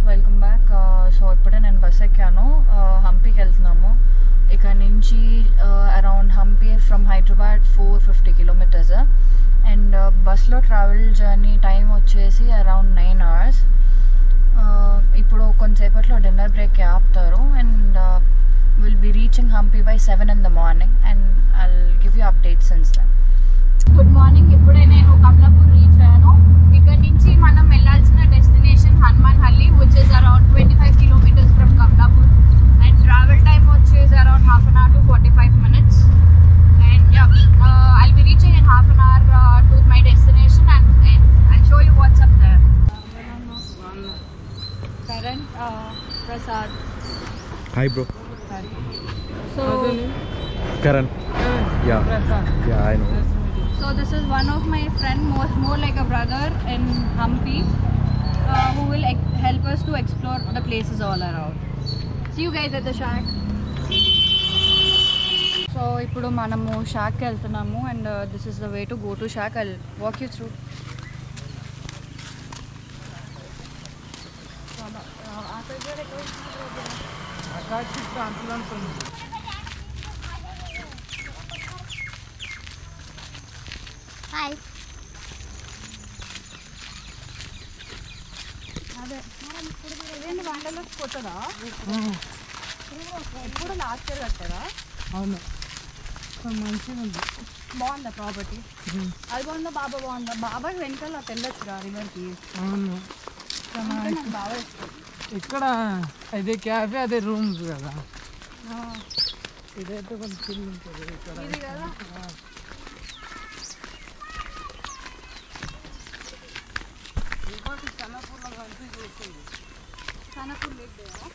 Welcome back. So ఇప్పుడే నేను bus ఎక్కాను. హంపీకి వెళ్తున్నాము. ఇక్కడ నుంచి around Hampi from Hyderabad 450 kilometres. And బస్లో ట్రావెల్ జర్నీ టైం వచ్చేసి అరౌండ్ 9 hours. ఇప్పుడు కొంతసేపట్లో డిన్నర్ బ్రేక్కి ఆపుతారు. And will be reaching Hampi by 7 in the morning. And I'll give you updates since then. Good morning. ఇప్పుడే నేను కమలాపూర్ రీచ్ అయ్యాను. ఇక్కడ నుంచి మనం వెళ్ళాల్సిన destination Hanumanahalli, which is around 25 kilometers from Kamalapur. And travel time వచ్చేసి around half an hour to 45 minutes. And yeah, I'll be reaching in half an hour to my destination, and I'll show you what's up there. Karan, Prasad. Hi bro. Hi. So Karan. Yeah. Prasad. Yeah, I know. So this is one of my friend, more like a brother in Hampi, who will help us to explore the places all around. See you guys at the shack. So ఇప్పుడు మనము షాక్కి వెళ్తున్నాము. And this is the way to go to shack. I'll walk you through. Hi. అదే ఇదేంటి వంటలో కొత్తదా? ఎప్పుడు last year కట్టారా? అవును, మంచిగా ఉంది. బాగుందా ప్రాపర్టీ? అది బాగుందా బాబా బాగుందా? బాబాకి వెనకాల వెళ్ళొచ్చురా రివర్కి. అవును, నాకు బాగా ఇష్టం. ఇక్కడ అదే క్యాఫే, అదే రూమ్స్ కదా. ఇదైతే కొంచెం చిల్లు ఉంటుంది ఇక్కడ. ఇది కదా ఖానాపూర్ లేక్ కదా.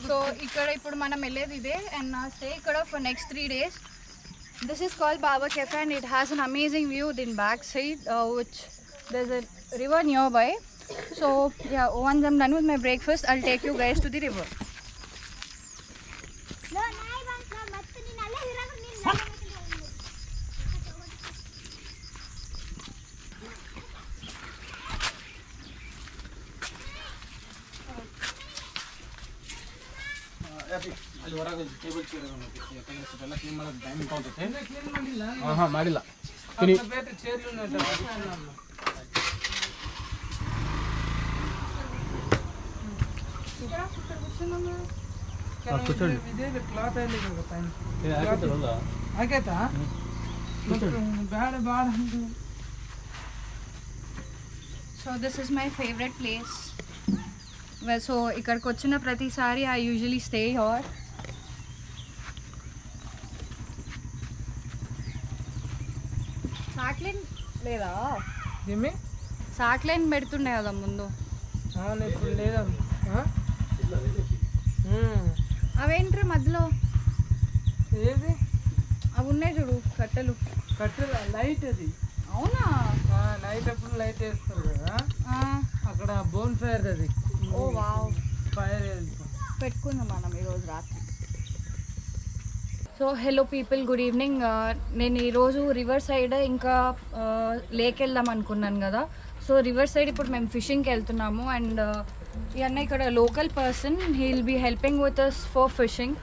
సో ఇక్కడ ఇప్పుడు మనం వెళ్ళేది ఇదే. అండ్ నా స్టే ఇక్కడ for next 3 days. This is called Baba Cafe, and it has an amazing view in back side, which there's a river nearby. So yeah, once I'm done with my breakfast, I'll take you guys to the river. ಮಾಡಿಲ್ಲ ఇదే cloth అయింది కదా పైన. ఆకేతా bad bad. So this is my favorite place. Well, so ఇక్కడికి వచ్చిన ప్రతిసారి I usually stay here. సాక్లైన్ లేదా? ఏమి సాక్లైన్ పెడుతుండే కదా ముందు. అవును, ఇప్పుడు లేదా? అవేంట్రీ మధ్యలో ఏది? అవి ఉన్నాయి చూడు కట్టెలు. కట్టెల లైట్ అది. అవునా? నైట్ అప్పుడు లైట్ వేస్తారు కదా అక్కడ. బోన్ ఫైర్ అది. ఓ వావ్. ఫైర్ పెట్టుకుందాం మనం ఈరోజు రాత్రి. So hello people, good evening. నేను ఈరోజు రివర్ సైడ్ ఇంకా లేక్ వెళ్దాం అనుకున్నాను కదా. సో రివర్ సైడ్ ఇప్పుడు మేము ఫిషింగ్కి వెళ్తున్నాము. అండ్ ఈ అన్న ఇక్కడ local person, he will be helping with us for fishing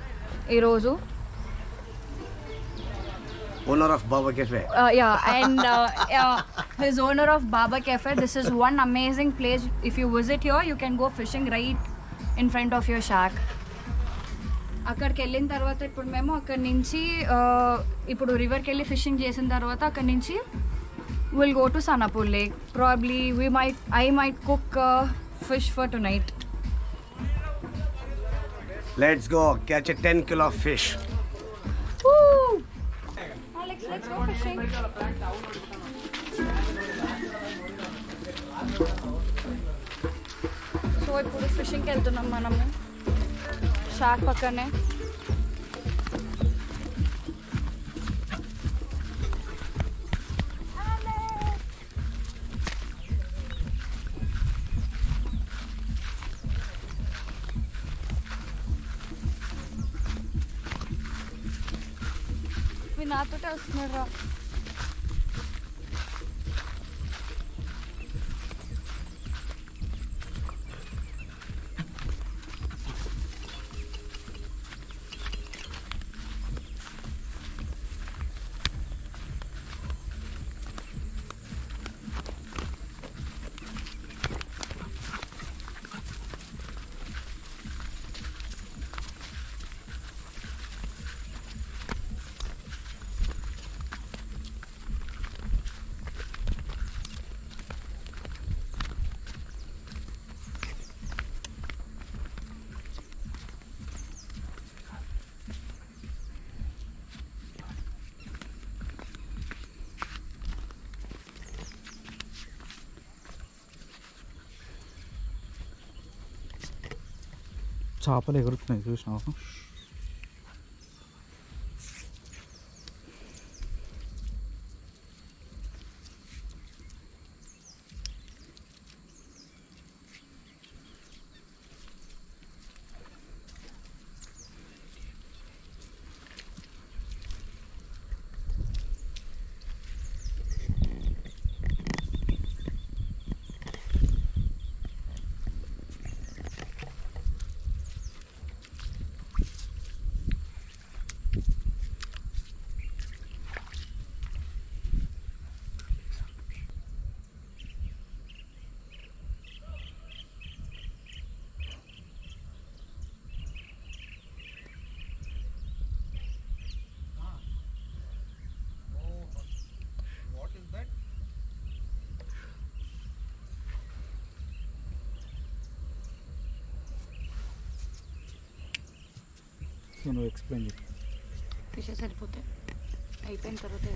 ఈరోజు. Owner of Baba Cafe. Yeah, and his owner of Baba Cafe. This is one amazing place. If you visit here, you can go fishing right in front of your shack. అక్కడికి వెళ్ళిన తర్వాత ఇప్పుడు మేము అక్కడి నుంచి ఇప్పుడు రివర్కి వెళ్ళి ఫిషింగ్ చేసిన తర్వాత అక్కడి నుంచి will go to Sanapur lake. Probably I might cook fish for tonight. Let's go catch a 10 kilo fish. Woo! Alex, let's go fishing. So ఇప్పుడు ఫిషింగ్కి వెళ్తున్నాం మనము షాక్ పక్కనే. అవి నాతోటే వస్తున్నాడు రా. చేపలు ఎగురుతున్నాయి చూసినావా? నువ్వు ఎక్స్ప్లెయిన్ చేయి. ఫిషెస్ సరిపోతాయి, అయిపోయిన తర్వాత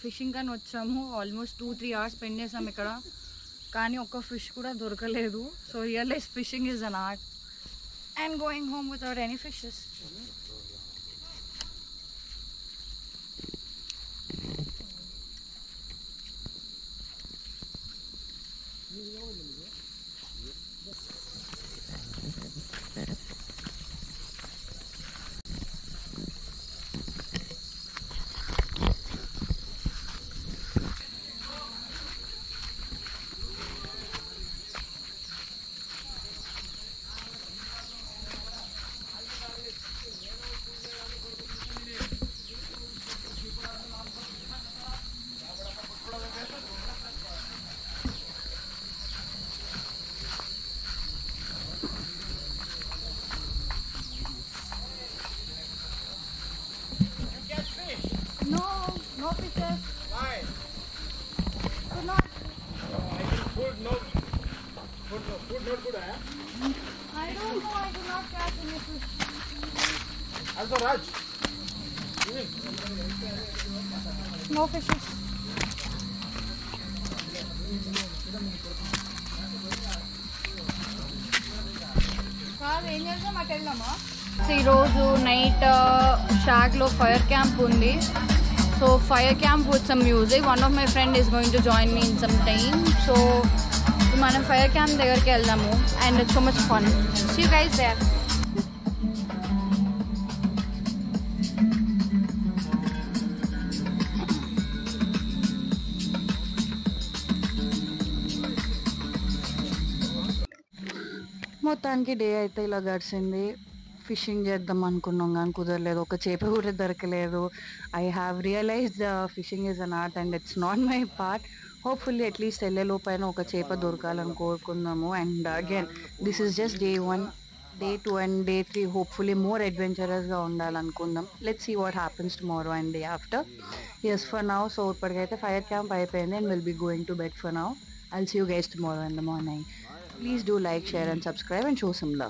ఫిషింగ్ అని వచ్చాము. ఆల్మోస్ట్ 2-3 hours స్పెండ్ చేసాము ఇక్కడ, కానీ ఒక్క ఫిష్ కూడా దొరకలేదు. So realize fishing is an art and going home without any fishes. No fishes. Why? Could not. Food not good, eh? I don't know. I did not catch any fish. Also Raj. No fishes. కాదు ఏం చేద్దాం, అటు వెళ్దామా? ఈరోజు night షాక్లో fire camp ఉంది. So fire camp with some music. One of my friend is going to join me in some time. So మనం fire camp దగ్గరికి వెళ్దాము and it's so much fun. See you guys there. మొత్తానికి day అయితే ఇలా గడిచింది. Fishing చేద్దాం అనుకున్నాం కానీ కుదరలేదు, ఒక చేప కూడా దొరకలేదు. I have realised fishing is an art and it's not my part. Hopefully at least వెళ్ళేలోపైన ఒక చేప దొరకాలని కోరుకుందాము. And again this is just day 1 day 2 and day 3 hopefully more అడ్వెంచరస్గా ఉండాలనుకుందాం. Let's see what happens tomorrow and day after. ఎస్ for now. So ఇప్పటికైతే fire camp అయిపోయింది and will be going to bed for now. I'll see you guys tomorrow in the morning. Please do like, share and subscribe and show some love.